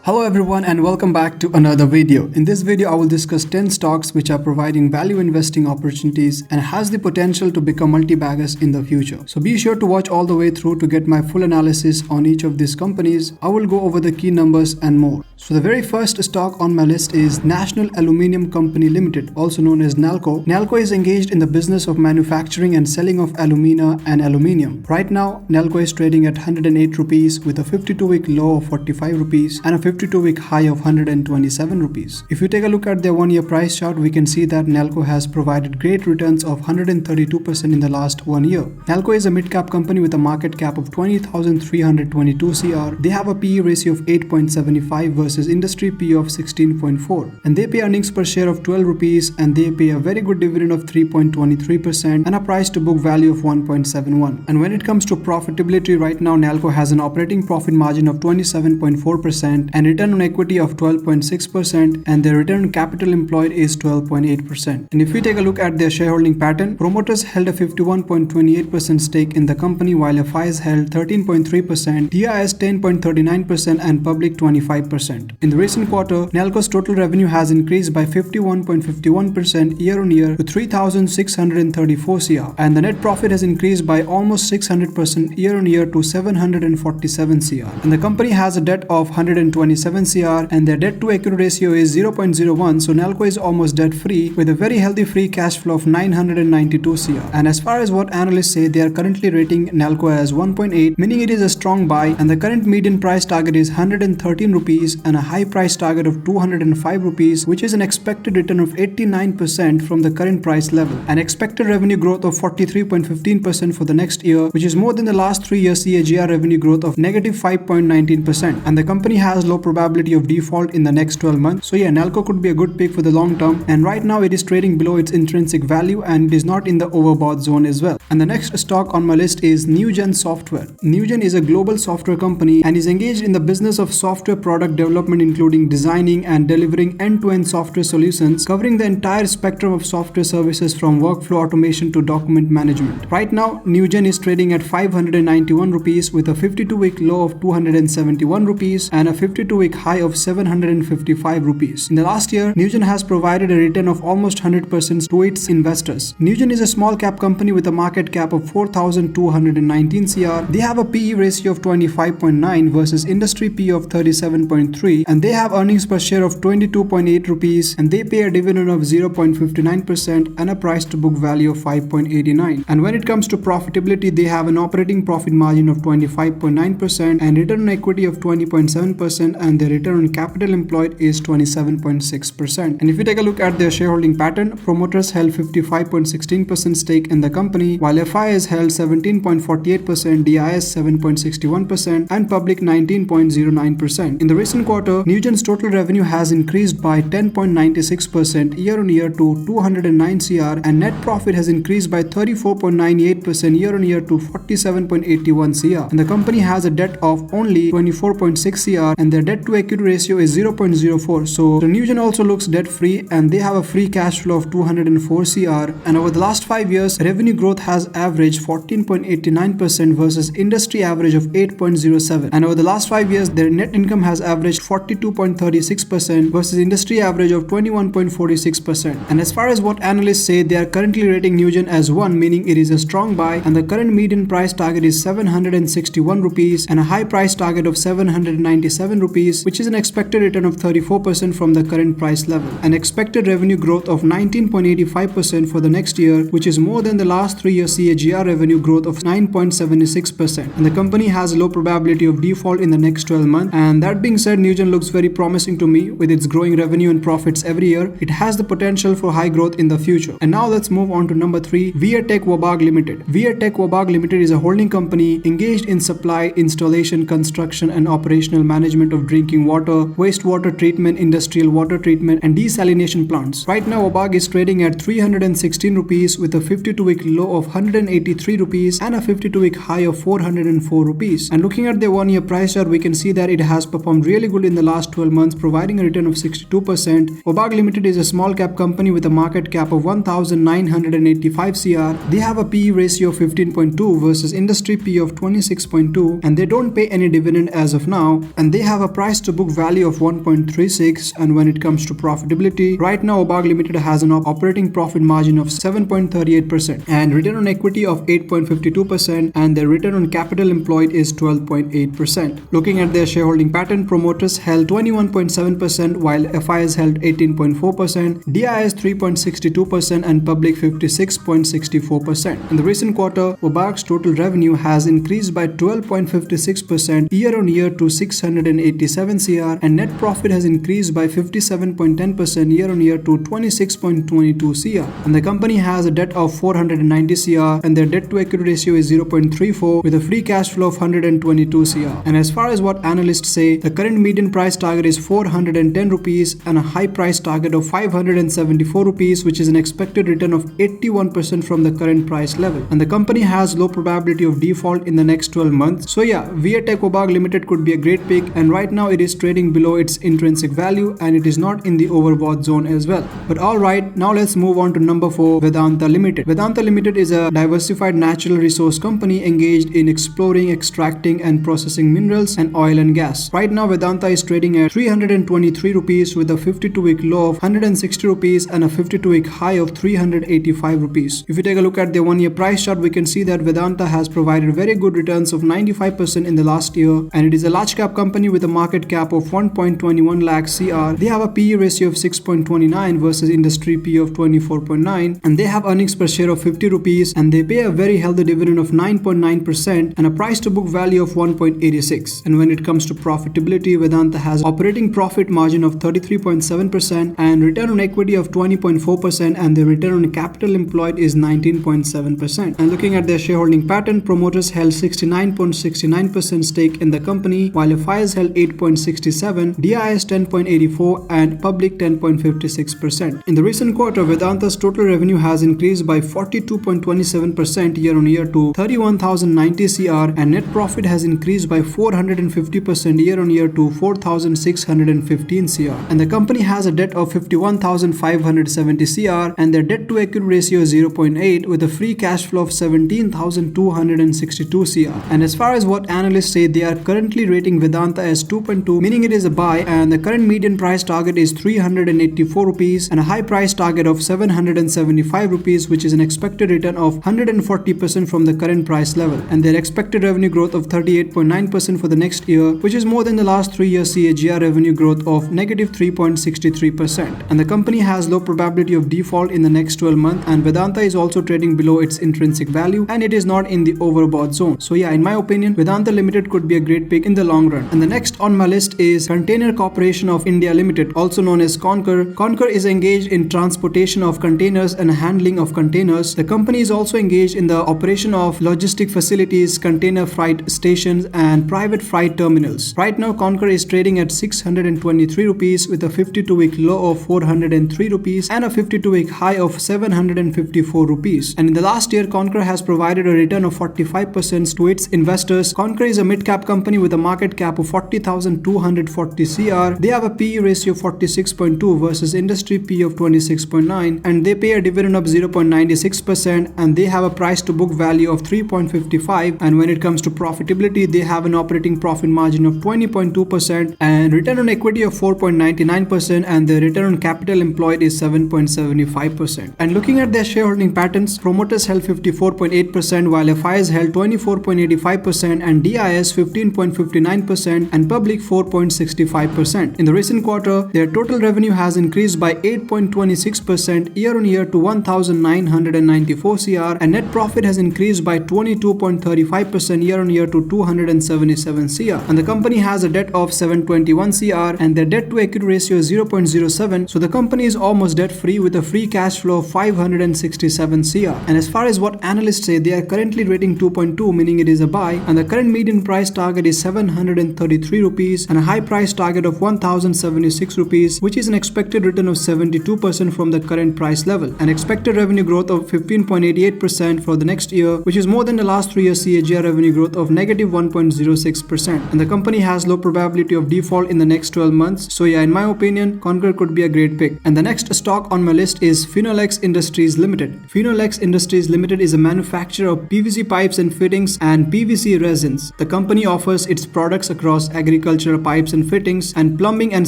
Hello everyone and welcome back to another video. In this video, I will discuss 10 stocks which are providing value investing opportunities and has the potential to become multi-baggers in the future. So be sure to watch all the way through to get my full analysis on each of these companies. I will go over the key numbers and more. So the very first stock on my list is National Aluminium Company Limited, also known as NALCO. NALCO is engaged in the business of manufacturing and selling of alumina and aluminium. Right now, NALCO is trading at 108 rupees with a 52-week low of 45 rupees and a 52-week high of 127 rupees. If you take a look at their one-year price chart, we can see that NALCO has provided great returns of 132% in the last 1 year. NALCO is a mid-cap company with a market cap of 20,322 CR. They have a PE ratio of 8.75 versus industry PE of 16.4. And they pay earnings per share of 12 rupees and they pay a very good dividend of 3.23% and a price to book value of 1.71. And when it comes to profitability, right now NALCO has an operating profit margin of 27.4% and return on equity of 12.6%, and their return on capital employed is 12.8%. And if we take a look at their shareholding pattern, promoters held a 51.28% stake in the company while FIs held 13.3%, DIs 10.39% and public 25%. In the recent quarter, NALCO's total revenue has increased by 51.51% year-on-year to 3,634 CR, and the net profit has increased by almost 600% year-on-year to 747 CR. And the company has a debt of 127 CR and their debt to equity ratio is 0.01, so NALCO is almost debt free with a very healthy free cash flow of 992 CR. And as far as what analysts say, they are currently rating NALCO as 1.8, meaning it is a strong buy, and the current median price target is 113 rupees and a high price target of 205 rupees, which is an expected return of 89% from the current price level. An expected revenue growth of 43.15% for the next year, which is more than the last 3 years CAGR revenue growth of negative 5.19%. And the company has low probability of default in the next 12 months. So yeah, NALCO could be a good pick for the long term, and right now it is trading below its intrinsic value and it is not in the overbought zone as well. And the next stock on my list is Newgen Software. Newgen is a global software company and is engaged in the business of software product development, including designing and delivering end-to-end software solutions covering the entire spectrum of software services from workflow automation to document management. Right now, Newgen is trading at 591 rupees with a 52-week low of 271 rupees and a 52-week high of 755 rupees. In the last year, Newgen has provided a return of almost 100% to its investors. Newgen is a small cap company with a market cap of 4,219 CR. They have a PE ratio of 25.9 versus industry PE of 37.3, and they have earnings per share of 22.8 rupees and they pay a dividend of 0.59% and a price to book value of 5.89. And when it comes to profitability, they have an operating profit margin of 25.9% and return on equity of 20.7%, and their return on capital employed is 27.6%. And if you take a look at their shareholding pattern, promoters held 55.16% stake in the company while FIs held 17.48%, DIs 7.61% and public 19.09%. In the recent quarter, Newgen's total revenue has increased by 10.96% year-on-year to 209 CR and net profit has increased by 34.98% year-on-year to 47.81 CR. And the company has a debt of only 24.6 CR and their debt to equity ratio is 0.04. So Newgen also looks debt free and they have a free cash flow of 204 CR, and over the last 5 years, revenue growth has averaged 14.89% versus industry average of 8.07, and over the last 5 years, their net income has averaged 42.36% versus industry average of 21.46%. And as far as what analysts say, they are currently rating Newgen as 1, meaning it is a strong buy, and the current median price target is 761 rupees and a high price target of 797 rupees, which is an expected return of 34% from the current price level. An expected revenue growth of 19.85% for the next year, which is more than the last 3 years CAGR revenue growth of 9.76%. And the company has a low probability of default in the next 12 months. And that being said, Newgen looks very promising to me with its growing revenue and profits every year. It has the potential for high growth in the future. And now let's move on to number 3, Viatech Wabag Limited. Viatech Wabag Limited is a holding company engaged in supply, installation, construction and operational management of drinking water, wastewater treatment, industrial water treatment and desalination plants. Right now, Wabag is trading at 316 rupees with a 52-week low of 183 rupees and a 52-week high of 404 rupees. And looking at their 1-year price chart, we can see that it has performed really good in the last 12 months, providing a return of 62%. Wabag Limited is a small cap company with a market cap of 1,985 CR. They have a PE ratio of 15.2 versus industry PE of 26.2, and they don't pay any dividend as of now, and they have a price to book value of 1.36, and when it comes to profitability, right now OBAG Limited has an operating profit margin of 7.38% and return on equity of 8.52%, and their return on capital employed is 12.8%. Looking at their shareholding pattern, promoters held 21.7% while FIs held 18.4%, DIs 3.62% and public 56.64%. In the recent quarter, OBAG's total revenue has increased by 12.56% year-on-year to 687 CR, and net profit has increased by 57.10% year-on-year to 26.22 CR. And the company has a debt of 490 CR and their debt to equity ratio is 0.34 with a free cash flow of 122 CR. And as far as what analysts say, the current median price target is 410 rupees and a high price target of 574 rupees, which is an expected return of 81% from the current price level. And the company has low probability of default in the next 12 months. So yeah, Viatech OBAG Limited could be a great pick, and right now it is trading below its intrinsic value and it is not in the overbought zone as well. But alright, now let's move on to number 4, Vedanta Limited. Vedanta Limited is a diversified natural resource company engaged in exploring, extracting and processing minerals and oil and gas. Right now Vedanta is trading at 323 rupees with a 52-week low of 160 rupees and a 52-week high of 385 rupees. If you take a look at the 1-year price chart, we can see that Vedanta has provided very good returns of 95% in the last year, and it is a large cap company with a market cap of 1.21 lakh CR. They have a PE ratio of 6.29 versus industry PE of 24.9, and they have earnings per share of 50 rupees, and they pay a very healthy dividend of 9.9% and a price to book value of 1.86. And when it comes to profitability, Vedanta has operating profit margin of 33.7% and return on equity of 20.4%, and their return on capital employed is 19.7%. And looking at their shareholding pattern, promoters held 69.69% stake in the company while FIs held 8.67%, DIs 10.84% and public 10.56%. In the recent quarter, Vedanta's total revenue has increased by 42.27% year-on-year to 31,090 CR, and net profit has increased by 450% year-on-year to 4,615 CR. And the company has a debt of 51,570 CR and their debt to equity ratio is 0.8 with a free cash flow of 17,262 CR. And as far as what analysts say, they are currently rating Vedanta as 2.2, meaning it is a buy, and the current median price target is 384 rupees and a high price target of 775 rupees, which is an expected return of 140% from the current price level, and their expected revenue growth of 38.9% for the next year, which is more than the last 3 year CAGR revenue growth of negative 3.63%. And the company has low probability of default in the next 12 months, and Vedanta is also trading below its intrinsic value and it is not in the overbought zone. So yeah, in my opinion, Vedanta Limited could be a great pick in the long run. And the next on my list is Container Corporation of India Limited, also known as Concor. Concor is engaged in transportation of containers and handling of containers. The company is also engaged in the operation of logistic facilities, container freight stations and private freight terminals. Right now Concor is trading at 623 rupees with a 52-week low of 403 rupees and a 52-week high of 754 rupees. And in the last year, Concor has provided a return of 45% to its investors. Concor is a mid-cap company with a market cap of 40,240 CR. They have a PE ratio of 46.2 versus industry PE of 26.9, and they pay a dividend of 0.96%, and they have a price to book value of 3.55. And when it comes to profitability, they have an operating profit margin of 20.2% and return on equity of 4.99%, and their return on capital employed is 7.75%. And looking at their shareholding patterns, promoters held 54.8% while FIs held 24.85% and DIs 15.59% and public 4.65%. In the recent quarter, their total revenue has increased by 8.26% year-on-year to 1,994 CR, and net profit has increased by 22.35% year-on-year to 277 CR. And the company has a debt of 721 CR and their debt to equity ratio is 0.07, so the company is almost debt free with a free cash flow of 567 CR. And as far as what analysts say, they are currently rating 2.2, meaning it is a buy, and the current median price target is 733 rupees and a high price target of 1076 rupees, which is an expected return of 72% from the current price level, and expected revenue growth of 15.88% for the next year, which is more than the last 3 year CAGR revenue growth of negative 1.06%. And the company has low probability of default in the next 12 months. So yeah, in my opinion, Concor could be a great pick. And the next stock on my list is Finolex Industries Limited. Finolex Industries Limited is a manufacturer of PVC pipes and fittings and PVC resins. The company offers its products across agriculture, agricultural pipes and fittings, and plumbing and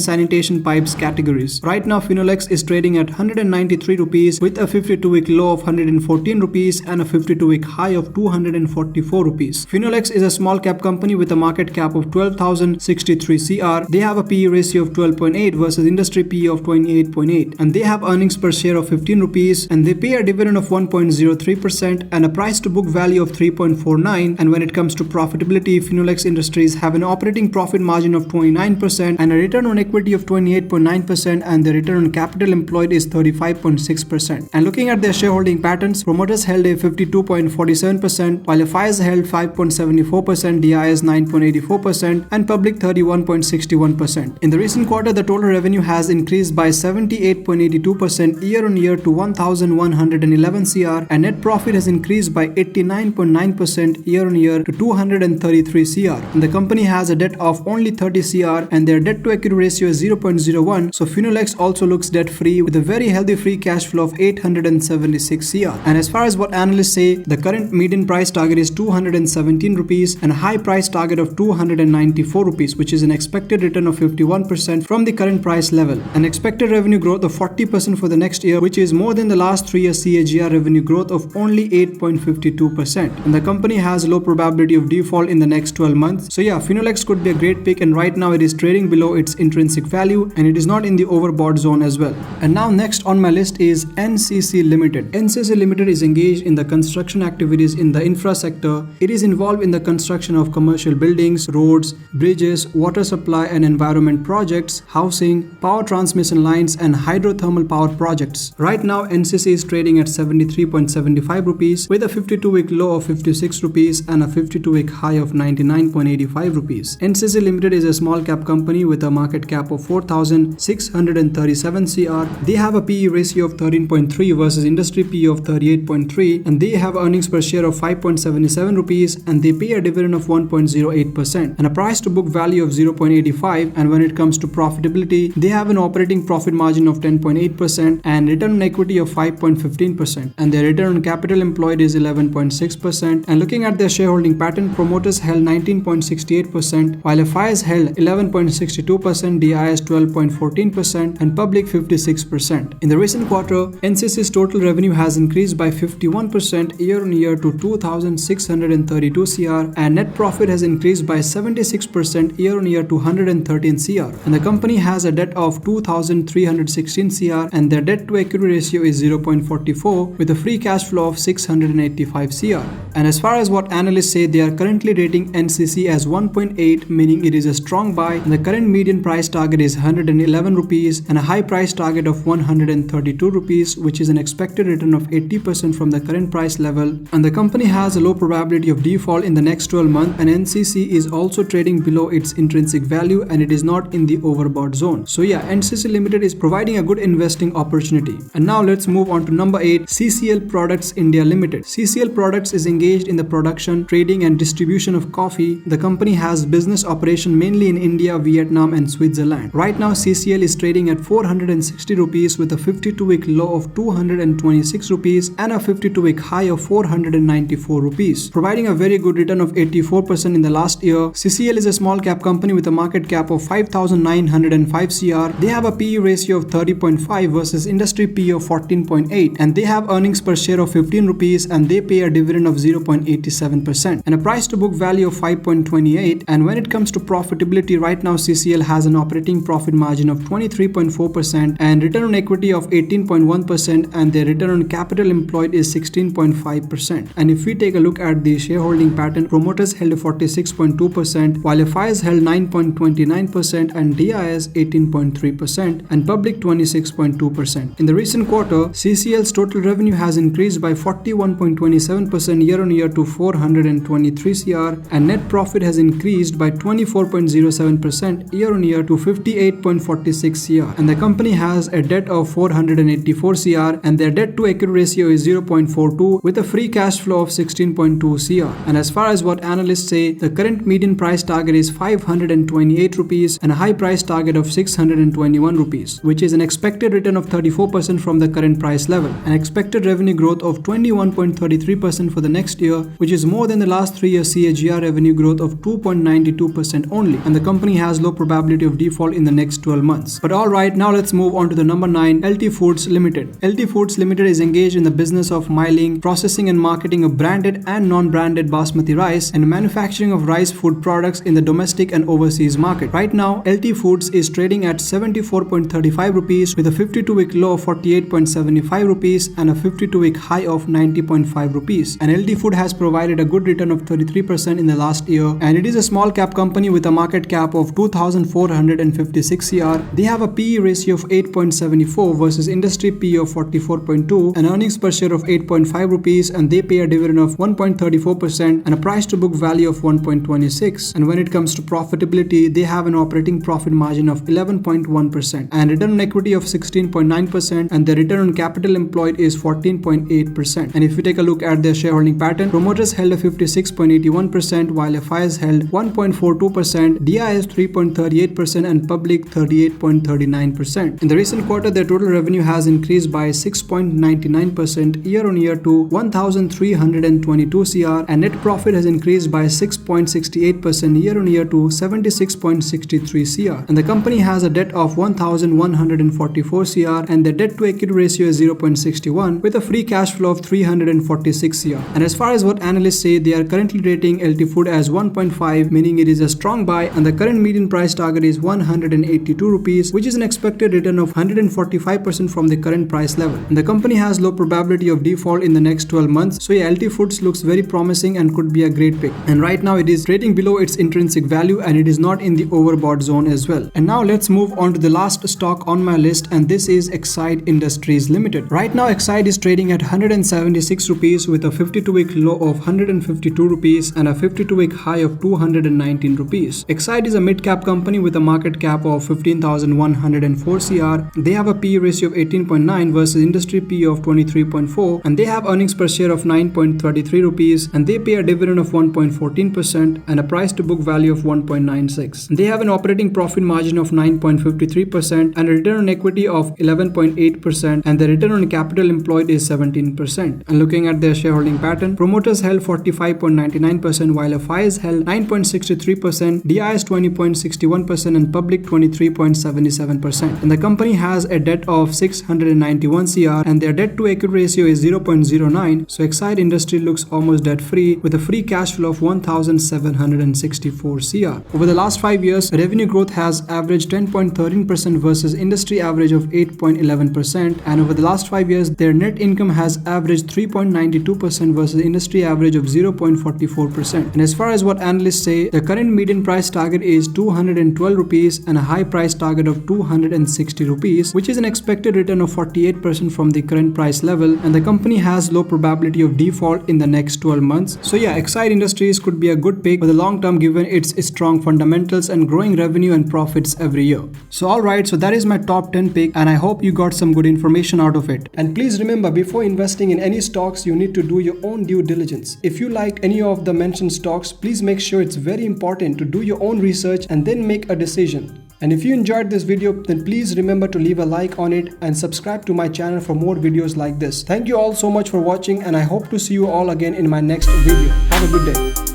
sanitation pipes categories. Right now, Finolex is trading at 193 rupees with a 52-week low of 114 rupees and a 52-week high of 244 rupees. Finolex is a small cap company with a market cap of 12,063 crore. They have a PE ratio of 12.8 versus industry PE of 28.8, and they have earnings per share of 15 rupees, and they pay a dividend of 1.03% and a price to book value of 3.49. And when it comes to profitability, Finolex Industries have an operating profit margin of 29% and a return on equity of 28.9%, and their return on capital employed is 35.6%. And looking at their shareholding patterns, promoters held a 52.47%, while FIs held 5.74%, DIs 9.84%, and public 31.61%. In the recent quarter, the total revenue has increased by 78.82% year-on-year to 1,111 crore, and net profit has increased by 89.9% year-on-year to 233 crore. And the company has a debt of only 30 crore, and their debt to equity ratio is 0.01. So Finolex also looks debt free with a very healthy free cash flow of 876 crore. And as far as what analysts say, the current median price target is 217 rupees and a high price target of 294 rupees, which is an expected return of 51% from the current price level. An expected revenue growth of 40% for the next year, which is more than the last 3 years CAGR revenue growth of only 8.52%. And the company has low probability of default in the next 12 months. So yeah, Finolex could be a great pick, and right now it is trading below its intrinsic value, and it is not in the overbought zone as well. And now next on my list is NCC Limited. NCC Limited is engaged in the construction activities in the infra sector. It is involved in the construction of commercial buildings, roads, bridges, water supply and environment projects, housing, power transmission lines and hydrothermal power projects. Right now, NCC is trading at 73.75 rupees with a 52-week low of 56 rupees and a 52-week high of 99.85 rupees. NCC Limited is a small cap company with a market cap of 4,637 crore. They have a PE ratio of 13.3 versus industry PE of 38.3, and they have earnings per share of 5.77 rupees, and they pay a dividend of 1.08% and a price to book value of 0.85. And when it comes to profitability, they have an operating profit margin of 10.8% and return on equity of 5.15%, and their return on capital employed is 11.6%. And looking at their shareholding pattern, promoters held 19.68%, while FIs held 11.62%, DIs 12.14%, and public 56%. In the recent quarter, NCC's total revenue has increased by 51% year-on-year to 2,632 crore, and net profit has increased by 76% year-on-year to 113 crore. And the company has a debt of 2,316 crore, and their debt to equity ratio is 0.44 with a free cash flow of 685 crore. And as far as what analysts say, they are currently rating NCC as 1.8, meaning it is a strong buy, and the current median price target is 111 rupees and a high price target of 132 rupees, which is an expected return of 80% from the current price level. And the company has a low probability of default in the next 12 months, and NCC is also trading below its intrinsic value, and it is not in the overbought zone. So yeah, NCC Limited is providing a good investing opportunity. And now let's move on to number 8, CCL Products India Limited. CCL Products is engaged in the production, trading and distribution of coffee. The company has business operation mainly in India, Vietnam and Switzerland. Right now, CCL is trading at 460 rupees with a 52-week low of 226 rupees and a 52-week high of 494 rupees, providing a very good return of 84% in the last year. CCL is a small cap company with a market cap of 5,905 crore. They have a PE ratio of 30.5 versus industry PE of 14.8, and they have earnings per share of 15 rupees, and they pay a dividend of 0.87% and a price to book value of 5.28. And when it comes to profitability, right now CCL has an operating profit margin of 23.4% and return on equity of 18.1%, and their return on capital employed is 16.5%. And if we take a look at the shareholding pattern, promoters held 46.2%, while FIs held 9.29% and DIs 18.3% and public 26.2%. In the recent quarter, CCL's total revenue has increased by 41.27% year-on-year to 423 crore, and net profit has increased by 24.07% year-on-year to 58.46 crore. And the company has a debt of 484 crore, and their debt to equity ratio is 0.42 with a free cash flow of 16.2 crore. And as far as what analysts say, the current median price target is 528 rupees and a high price target of 621 rupees, which is an expected return of 34% from the current price level. An expected revenue growth of 21.33% for the next year, which is more than the last 3 years CAGR revenue growth of 2.92% only, and the company has low probability of default in the next 12 months. But alright, now let's move on to the number 9, LT Foods Limited. LT Foods Limited is engaged in the business of milling, processing and marketing of branded and non-branded basmati rice and manufacturing of rice food products in the domestic and overseas market. Right now, LT Foods is trading at 74.35 rupees with a 52-week low of 48.75 rupees and a 52-week high of 90.5 rupees. And LT Food has provided a good return of 33% in the last year, and it is a small cap company with a market cap of 2,456 CR. They have a PE ratio of 8.74 versus industry PE of 44.2 and earnings per share of 8.5 rupees, and they pay a dividend of 1.34% and a price to book value of 1.26. And when it comes to profitability, they have an operating profit margin of 11.1% and return on equity of 16.9%, and their return on capital employed is 14.8%. And if you take a look at their shareholding pattern, promoters held a 56.81% while FIs held 1.42%, DIs 3.38% and public 38.39%. In the recent quarter, their total revenue has increased by 6.99% year-on-year to 1,322 CR, and net profit has increased by 6.68% year-on-year to 76.63 CR. And the company has a debt of 1,144 CR, and their debt to equity ratio is 0.61 with a free cash flow of 346 CR. And as far as what analysts say, they are currently rating LT Food as 1.5, meaning it is a strong buy, and the current median price target is 182 rupees, which is an expected return of 145% from the current price level. And the company has low probability of default in the next 12 months. So yeah, LT Foods looks very promising and could be a great pick. And right now it is trading below its intrinsic value, and it is not in the overbought zone as well. And now let's move on to the last stock on my list, and this is Exide Industries Limited. Right now Exide is trading at 176 rupees with a 52-week low of 152 rupees and a 52-week high of 219 rupees. Exide is a mid-cap company with a market cap of 15,104 CR. They have a PE ratio of 18.9 versus industry PE of 23.4, and they have earnings per share of 9.33 rupees, and they pay a dividend of 1.14% and a price to book value of 1.96. They have an operating profit margin of 9.53% and a return on equity of 11.8%, and the return on capital employed is 17%. And looking at their shareholding pattern, promoters held 45.99% while FIs held 9.63%, DIs 20.61% and public 23.77%. And the company has a debt of 691 CR, and their debt to equity ratio is 0.09. So Exide Industry looks almost debt free with a free cash flow of 1,764 CR. Over the last 5 years, revenue growth has averaged 10.13% versus industry average of 8.11%, and over the last 5 years, their net income has averaged 3.92% versus industry average of 0.44%. And as far as what analysts say, the current median price target is 212 rupees and a high price target of 260 rupees, which is an expected return of 48% from the current price level, and the company has low probability of default in the next 12 months. So yeah, Exide Industries could be a good pick for the long term given its strong fundamentals and growing revenue and profits every year. So alright, so that is my top 10 pick, and I hope you got some good information out of it. And please remember, before investing in any stocks, you need to do your own due diligence. If you like any of the mentioned stocks, please make sure it's very important to do your own research and then make a decision. And if you enjoyed this video, then please remember to leave a like on it and subscribe to my channel for more videos like this. Thank you all so much for watching, and I hope to see you all again in my next video. Have a good day.